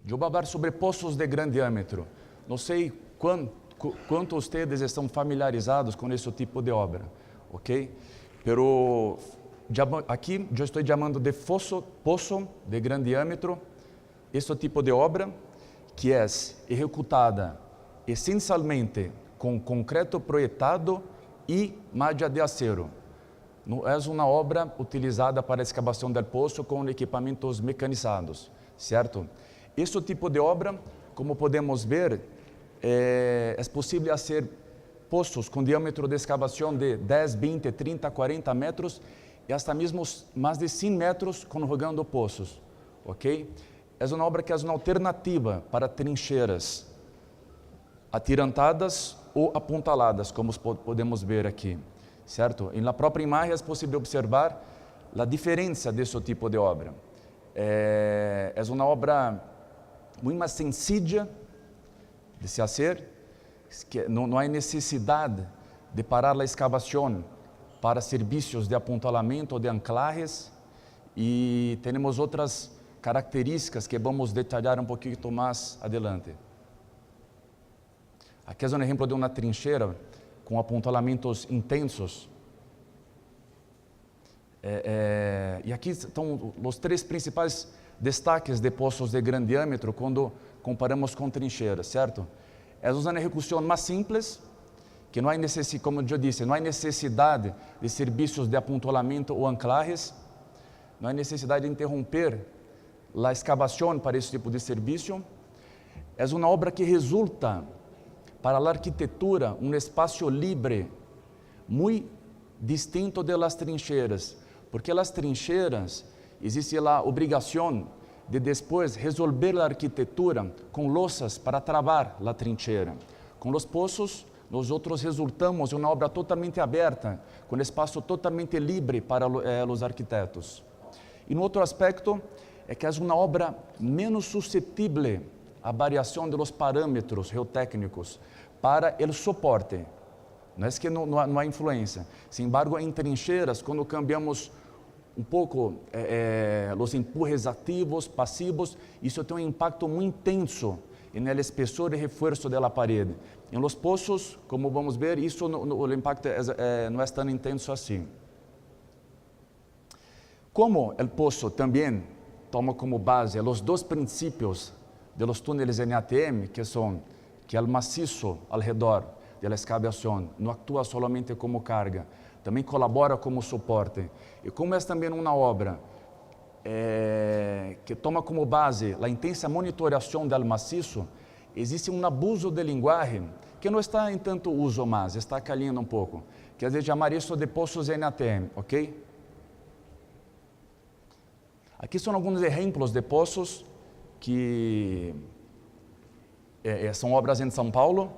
Eu vou falar sobre poços de grande diâmetro. Não sei quanto vocês estão familiarizados com esse tipo de obra, ok? Pero aqui eu estou chamando de poço de grande diâmetro, esse tipo de obra que é executada essencialmente com concreto projetado e malha de acero. Não é uma obra utilizada para a escavação do poço com equipamentos mecanizados, certo? Esse tipo de obra, como podemos ver, é possível fazer poços com diâmetro de escavação de 10, 20, 30, 40 metros e até mesmo mais de 100 metros conjugando poços, ok? É uma obra que é uma alternativa para trincheiras atirantadas ou apuntaladas, como podemos ver aqui, certo? E na própria imagem é possível observar a diferença desse tipo de obra. É uma obra muito mais sencilla de se fazer, que não há necessidade de parar a escavação para serviços de apuntalamento ou de anclajes, e temos outras características que vamos detalhar um pouquinho mais adelante. Aqui é um exemplo de uma trincheira com apuntalamentos intensos. E aqui estão os três principais destaques de poços de grande diâmetro quando comparamos com trincheiras, certo? É uma execução mais simples, que não há necessidade, como eu disse, não há necessidade de serviços de apuntalamento ou anclajes, não há necessidade de interromper a escavação para esse tipo de serviço. É uma obra que resulta para a arquitetura um espaço livre, muito distinto das trincheiras, porque as trincheiras existe a obrigação de depois resolver a arquitetura com louças para travar a trincheira. Com os poços, nós outros resultamos em uma obra totalmente aberta, com espaço totalmente livre para os arquitetos. E no outro aspecto, é que é uma obra menos suscetível à variação dos parâmetros geotécnicos para o suporte. Não é que não há influência. Sin embargo, em trincheiras, quando cambiamos um pouco os empurres ativos, passivos, isso tem um impacto muito intenso no espessor e reforço da parede. Em los poços, como vamos ver, isso o impacto não é tão intenso assim. Como o poço também toma como base os dois princípios de los túneles em ATM, que o maciço ao redor da escavação não atua somente como carga, também colabora como suporte. E como é também uma obra que toma como base a intensa monitoração do maciço, existe um abuso de linguagem que não está em tanto uso mais, está caindo um pouco, que é de chamar isso de poços em ATM, ok? Aqui são alguns exemplos de poços que são obras em São Paulo.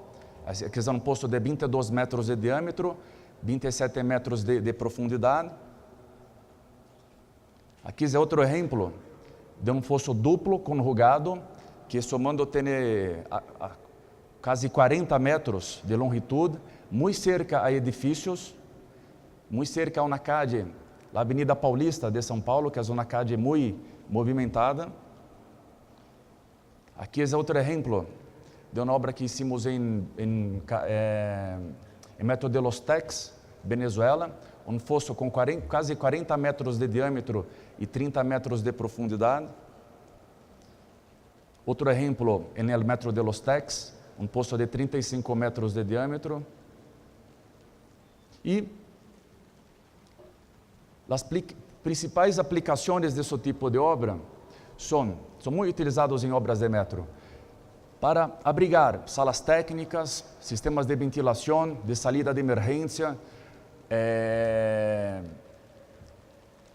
Aqui é um poço de 22 metros de diâmetro, 27 metros de profundidade. Aqui é outro exemplo de um fosso duplo conjugado, que somando tem quase 40 metros de longitude, muito cerca a edifícios, muito cerca a uma calle, a Avenida Paulista de São Paulo, que é uma calle muito movimentada. Aqui é outro exemplo de uma obra que hicimos em Metro de los Tex, Venezuela, um fosso com quase 40 metros de diâmetro e 30 metros de profundidade. Outro exemplo em el Metro de los Tex, um poço de 35 metros de diâmetro. E as principais aplicações desse tipo de obra são muito utilizados em obras de metro para abrigar salas técnicas, sistemas de ventilação, de saída de emergência,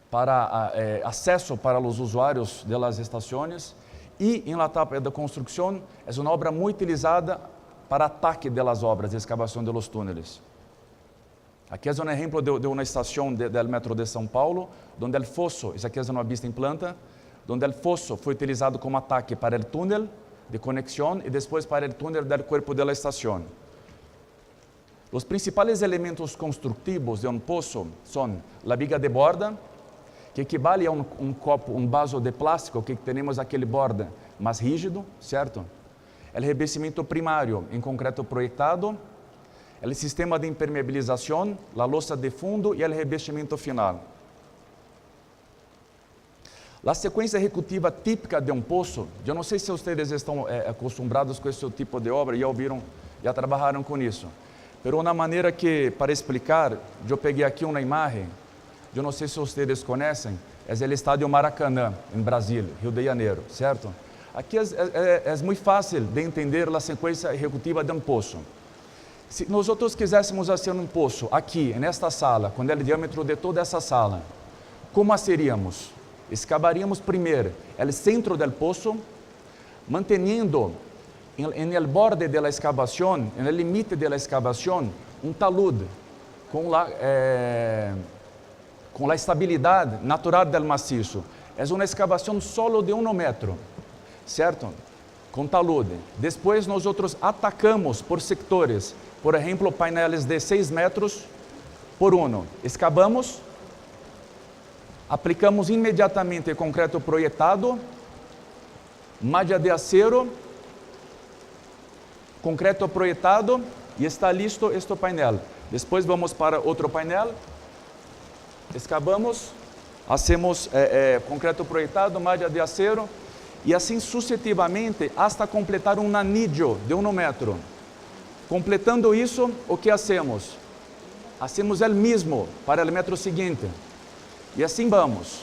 para acesso para os usuários das estações. E em la etapa da construção, é uma obra muito utilizada para ataque das obras de escavação dos túneis. Aqui é um exemplo de uma estação do metro de São Paulo, onde o fosso, isso aqui é uma vista em planta, onde o fosso foi utilizado como ataque para o túnel de conexão e depois para o túnel do corpo da estação. Os principais elementos construtivos de um poço são a viga de borda, que equivale a um vaso de plástico que temos aquele borda mais rígido, certo? O revestimento primário em concreto projetado, o sistema de impermeabilização, a louça de fundo e o revestimento final. A sequência executiva típica de um poço, eu não sei se vocês estão acostumados com esse tipo de obra, já trabalharam com isso. Mas uma maneira que, para explicar, eu peguei aqui uma imagem, eu não sei se vocês conhecem, é o estádio Maracanã, em Brasília, Rio de Janeiro, certo? Aqui é muito fácil de entender a sequência executiva de um poço. Se nós quiséssemos fazer um poço aqui, nesta sala, com o diâmetro de toda essa sala, como seríamos? Escavaríamos primeiro o centro do poço, mantendo no borde da escavação, no limite da escavação, um talude com a estabilidade natural do maciço. É uma escavação solo de 1 metro, certo? Com talude. Depois nós atacamos por sectores, por exemplo, painéis de 6 metros por 1. Escavamos, aplicamos imediatamente concreto projetado, malha de acero, concreto projetado e está listo este painel. Depois vamos para outro painel, escavamos, hacemos concreto projetado, malha de acero e assim sucessivamente hasta completar um anillo de 1 metro. Completando isso, o que hacemos? Hacemos o mesmo para o metro seguinte. E assim vamos.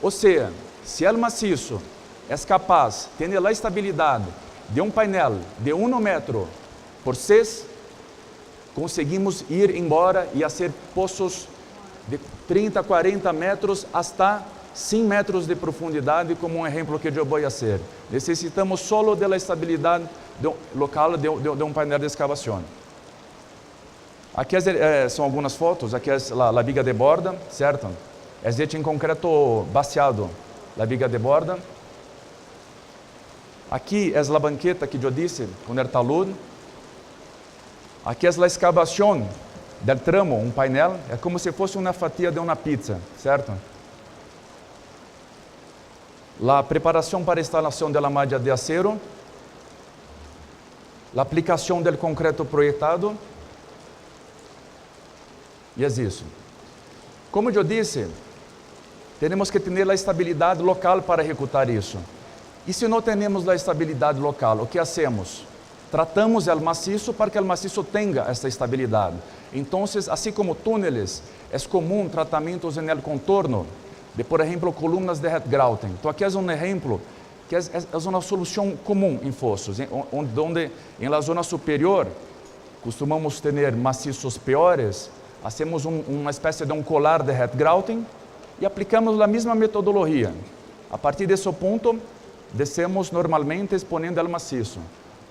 Ou seja, se o maciço é capaz de ter a estabilidade de um painel de 1 metro por 6, conseguimos ir embora e fazer poços de 30, 40 metros hasta 100 metros de profundidade, como um exemplo que eu vou fazer. Necessitamos só da estabilidade local de um painel de escavação. Aqui são algumas fotos, aqui é a viga de borda, certo? É hecha em concreto baseado, a viga de borda. Aqui é a banqueta que eu disse, com o talude. Aqui é a escavação do tramo, um painel, é como se fosse uma fatia de uma pizza, certo? A preparação para a instalação da malha de acero, a aplicação do concreto projetado, e é isso. Como eu disse, temos que ter a estabilidade local para executar isso. E se não temos a estabilidade local, o que hacemos? Tratamos o maciço para que o maciço tenha essa estabilidade. Então, assim como túneles, é comum tratamentos no contorno de, por exemplo, colunas de Hetgrauten. Então, aqui é um exemplo que é uma solução comum em fossos, onde na zona superior costumamos ter maciços piores, hacemos uma espécie de colar de Hetgrauten e aplicamos a mesma metodologia. A partir desse ponto, descemos normalmente exponendo o maciço.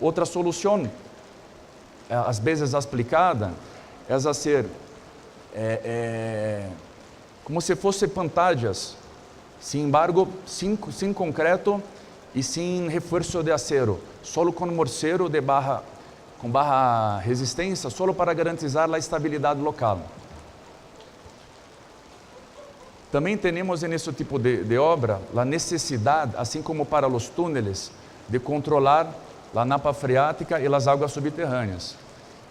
Outra solução, às vezes aplicada, é fazer como se fossem pantallas, sin embargo, sem concreto e sem reforço de acero, só com morcero com barra resistência, só para garantizar a estabilidade local. Também temos nesse tipo de obra a necessidade, assim como para os túneles, de controlar a napa freática e as águas subterrâneas.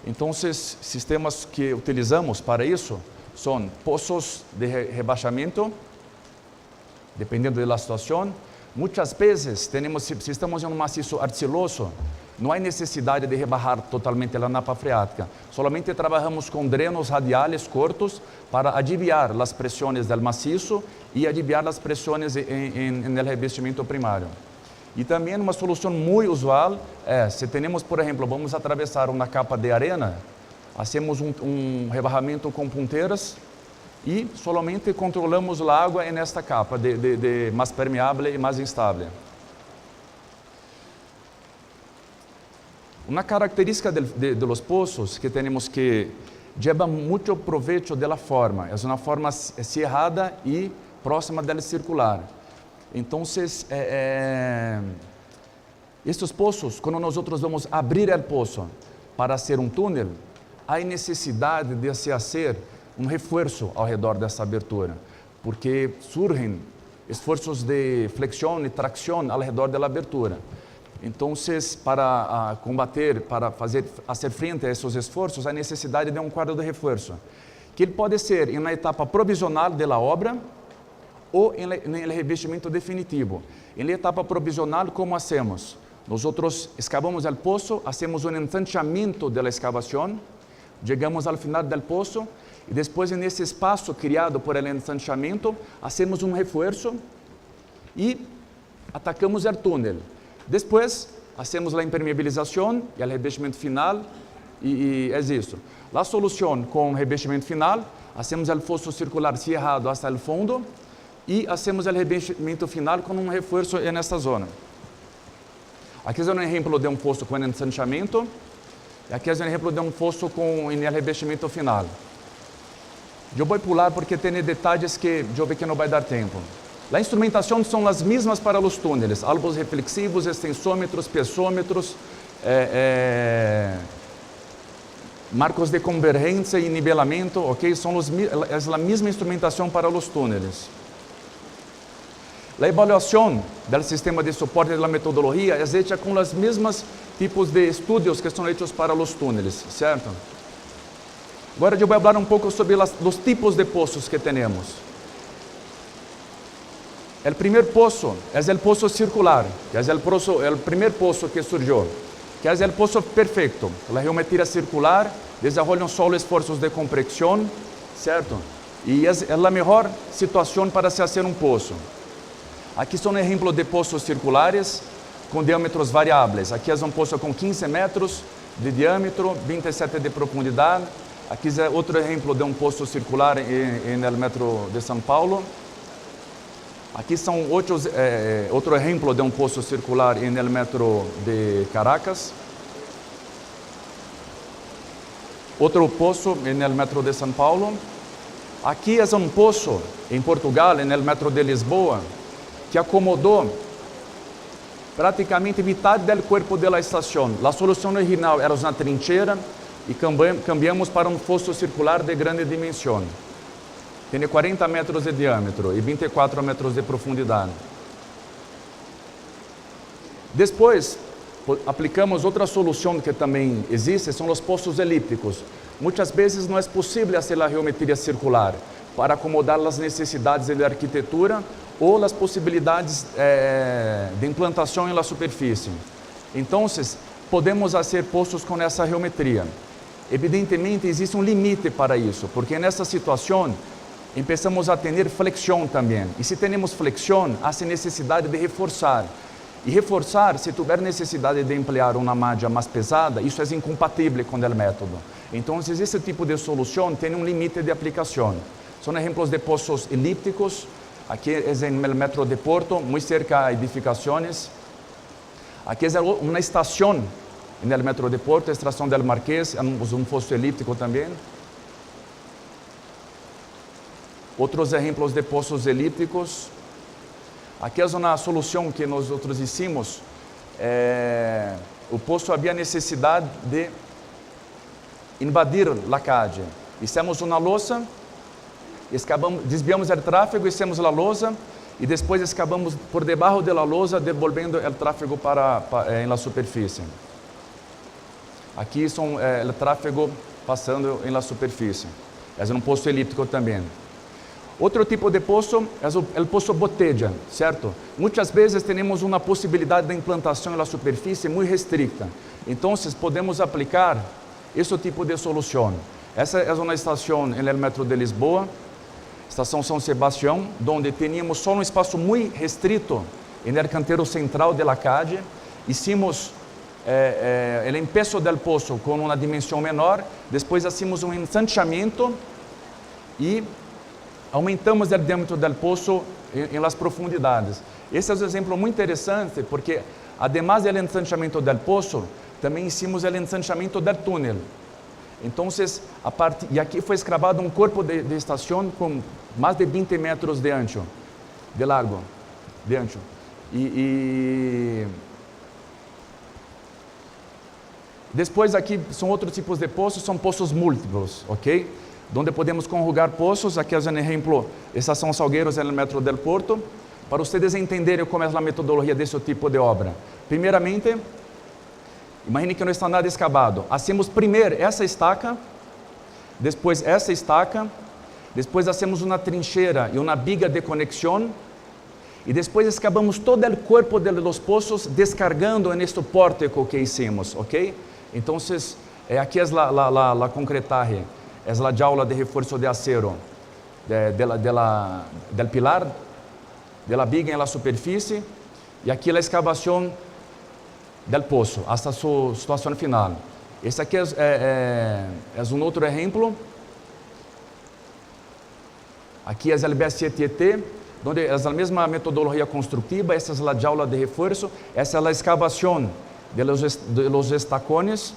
Então, sistemas que utilizamos para isso são poços de rebaixamento, dependendo da situação. Muitas vezes, se estamos em um maciço arciloso, não há necessidade de rebajar totalmente a napa freática. Solamente trabalhamos com drenos radiales cortos para aliviar as pressões do maciço e aliviar as pressões no revestimento primário. E também uma solução muito usual é, se temos, por exemplo, vamos atravessar uma capa de arena, hacemos um rebarramento com ponteiras e solamente controlamos a água nesta capa de mais permeável e mais instável. Uma característica de los pozos que temos que lleva muito proveito da forma, é uma forma cerrada e próxima da circular. Então, estes pozos, quando nós vamos abrir o poço para ser um túnel, há necessidade de se fazer um reforço ao redor dessa abertura, porque surgem esforços de flexión e tração ao redor da abertura. Então, para combater, para fazer frente a esses esforços, há necessidade de quadro de reforço, que ele pode ser em uma etapa provisional da obra ou em revestimento definitivo. Em etapa provisional, como hacemos? Nós excavamos o poço, hacemos ensanchamento da escavação, chegamos ao final do poço e depois, nesse espaço criado por el ensanchamento, hacemos reforço e atacamos o túnel. Depois, hacemos a impermeabilização e o revestimento final e é isso. A solução com revestimento final, hacemos o fosso circular cerrado até o fundo e hacemos o revestimento final com reforço nesta zona. Aqui é exemplo de fosso com ensanchamento e aqui é exemplo de fosso com o revestimento final. Eu vou pular porque tem detalhes que eu vejo que não vai dar tempo. A instrumentação são as mesmas para os túneis, albos reflexivos, extensômetros, piezômetros, marcos de convergência e nivelamento, ok? É a mesma instrumentação para os túneis. A avaliação do sistema de suporte da metodologia é feita com os mesmos tipos de estudos que são feitos para os túneis, certo? Agora eu vou falar pouco sobre os tipos de poços que temos. O primeiro poço é o poço circular, que é o primeiro poço que surgiu, que é o poço perfeito. A geometria circular desenvolve solo esforços de compressão, certo? E é a melhor situação para se fazer poço. Aqui são exemplos de poços circulares com diâmetros variáveis. Aqui é poço com 15 metros de diâmetro, 27 de profundidade. Aqui é outro exemplo de poço circular no metro de São Paulo. Aqui são outro exemplo de poço circular no metro de Caracas. Outro poço no metro de São Paulo. Aqui é poço em Portugal, no metro de Lisboa, que acomodou praticamente metade do corpo da estação. A solução original era uma trincheira e cambiamos para fosso circular de grande dimensão. Tem 40 metros de diâmetro e 24 metros de profundidade. Depois, aplicamos outra solução que também existe, são os poços elípticos. Muitas vezes não é possível fazer a geometria circular para acomodar as necessidades da arquitetura ou as possibilidades de implantação na superfície. Então, podemos fazer poços com essa geometria. Evidentemente, existe limite para isso, porque nessa situação, começamos a ter flexião também. E se temos flexião, há necessidade de reforçar. E reforçar, se tiver necessidade de emplear uma malha mais pesada, isso é incompatível com o método. Então, esse tipo de solução tem limite de aplicação. São exemplos de poços elípticos. Aqui é no metro de Porto, muito cerca a edificações. Aqui é uma estação no metro de Porto, a estação del Marquês, um fosso elíptico também. Outros exemplos de poços elípticos. Aqui é uma solução que nós hicimos. O poço havia necessidade de invadir a calle. Fizemos uma lousa, desviamos o tráfego, fizemos a lousa e depois escavamos por debaixo da lousa, devolvendo o tráfego para na superfície. Aqui o tráfego passando na superfície. É um poço elíptico também. Outro tipo de poço é o poço botella, certo? Muitas vezes temos uma possibilidade de implantação na superfície muito restrita. Então, podemos aplicar esse tipo de solução. Essa é uma estação no metro de Lisboa, estação São Sebastião, onde tínhamos só um espaço muito restrito no canteiro central da calle. Hicimos o empeço do poço com uma dimensão menor, depois fizemos um ensanchamento e aumentamos o diâmetro do poço em las profundidades. Esse é um exemplo muito interessante, porque, además do ensanchamento do poço, também hicimos o ensanchamento do túnel. Então, e aqui foi escravado um corpo de estação com mais de 20 metros de ancho, de largo, de ancho. Depois aqui são outros tipos de poços, são poços múltiplos, ok? Onde podemos conjugar poços. Aqui é um exemplo, estação Salgueiros no metro del Porto, para vocês entenderem como é a metodologia desse tipo de obra. Primeiramente, imagine que não está nada escavado. Hacemos primeiro essa estaca, depois essa estaca, depois hacemos uma trincheira e uma viga de conexão, e depois escavamos todo o corpo de los pozos, descargando neste pórtico que hicimos, ok? Então, aqui é a concretaje, é a jaula de reforço de acero, del pilar, de la viga en la superficie, e aqui a escavação del poço, hasta sua situação final. Esse aqui é outro exemplo. Aqui é o B7ET, onde é a mesma metodologia construtiva. Essa é a jaula de reforço, essa é a escavação de los estacones.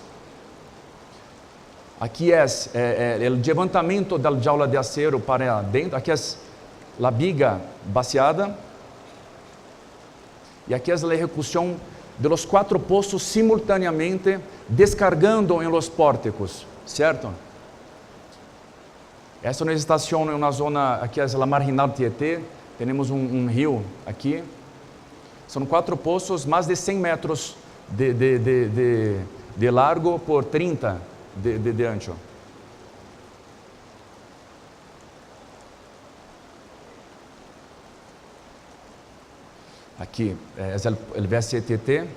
Aqui é o levantamento da jaula de acero para dentro. Aqui é a viga vaciada. E aqui é a execução de los 4 pozos simultaneamente, descargando em los pórticos, certo? Essa é uma estação em uma zona, aqui é a Marginal Tietê, temos um rio aqui. São 4 pozos, mais de 100 metros de largo por 30 de ancho. Aqui é o B7ET.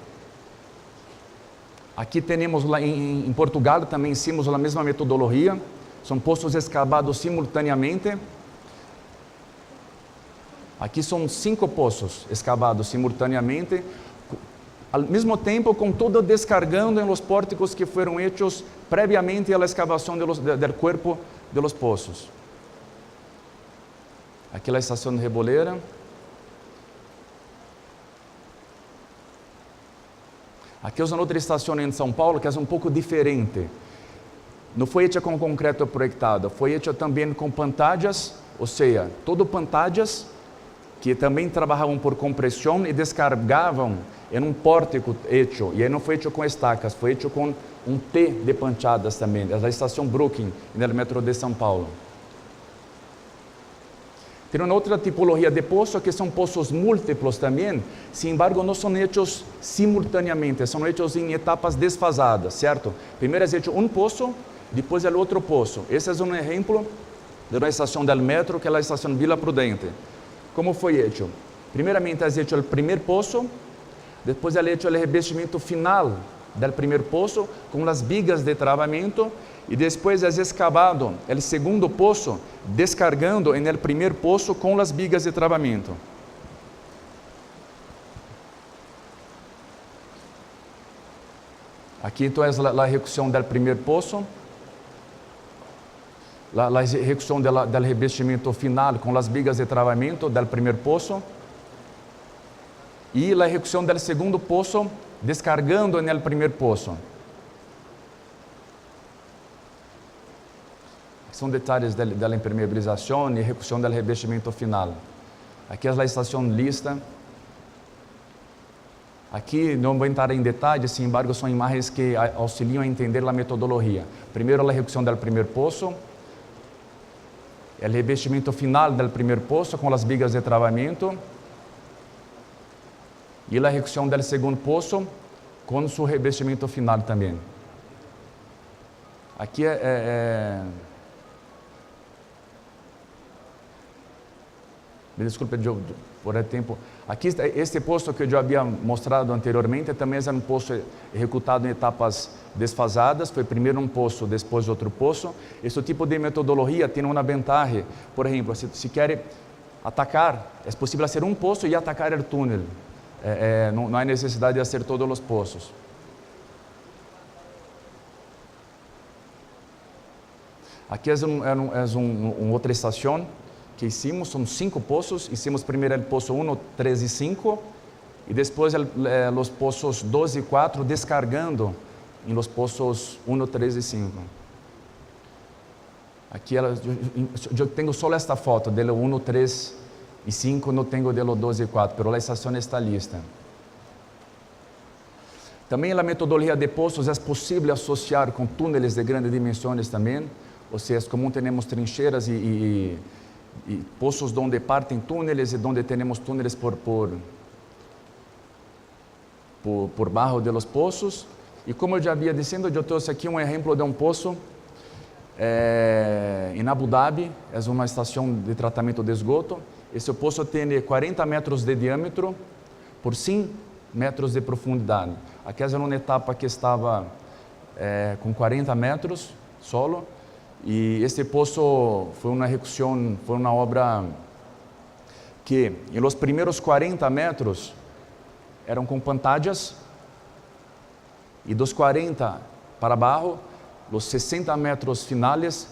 Aqui temos lá em Portugal, também hicimos a mesma metodologia. São poços escavados simultaneamente. Aqui são 5 poços escavados simultaneamente, ao mesmo tempo com todo descargando em los pórticos que foram hechos previamente à escavação do corpo de los pozos. Aqui é a estação de Reboleira. Aqui é uma outra estação em São Paulo que é um pouco diferente. Não foi feita com concreto projetado, foi feita também com pantallas, ou seja, todo pantallas que também trabalhavam por compressão e descargavam em um pórtico hecho. E aí não foi feito com estacas, foi feito com um T de panchadas também. É a estação Brooklyn, no metrô de São Paulo. Tem uma outra tipologia de poço que são poços múltiplos também, sin embargo não são hechos simultaneamente, são hechos em etapas desfasadas, certo? Primeiro é feito um poço, depois é outro poço. Esse é um exemplo de uma estação del metro, que é a estação Vila Prudente. Como foi feito? Primeiramente é feito o primeiro poço, depois é feito o revestimento final do primeiro poço, com as vigas de travamento, e depois é escavado o segundo poço, descargando no primeiro poço com as vigas de travamento. Aqui então é a execução do primeiro poço, a execução do revestimento final com as vigas de travamento do primeiro poço, e a execução do segundo poço, descargando no primeiro poço. São detalhes da impermeabilização e execução do revestimento final. Aqui é a estação lista. Aqui não vou entrar em detalhes, sin embargo, são imagens que auxiliam a entender a metodologia. Primeiro, a execução do primeiro poço, o revestimento final do primeiro poço com as vigas de travamento, e a execução do segundo poço com seu revestimento final também. Aqui me desculpe por el tempo. Aqui, este poço que eu havia mostrado anteriormente, também é um poço executado em etapas desfasadas. Foi primeiro um poço, depois outro poço. Este tipo de metodologia tem uma vantagem. Por exemplo, se quer atacar, é possível fazer um poço e atacar o túnel. Não há necessidade de fazer todos os poços. Aqui é outra estação que hicimos, são 5 poços. Hicimos primeiro o poço 1, 3 e 5, e depois os poços 2 e 4, descargando em los poços 1, 3 e 5. Aqui eu tenho só esta foto, dele 1, 3 e 5, não tenho dele 2 e 4, mas a estação está lista. Também a metodologia de poços é possível associar com túneles de grandes dimensões também, ou seja, é comum termos trincheiras e e poços onde partem túneles e onde temos túneles por baixo de los poços. E como eu já havia dizendo, eu trouxe aqui um exemplo de um poço em Abu Dhabi, é uma estação de tratamento de esgoto. Esse poço tem 40 metros de diâmetro por 100 metros de profundidade. Aqui era uma etapa que estava com 40 metros solo, e este poço foi uma execução, foi uma obra que, em los primeiros 40 metros, eram com pantallas, e dos 40 para baixo, os 60 metros finais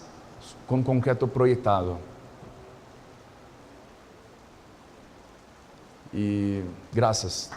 com concreto projetado. E graças.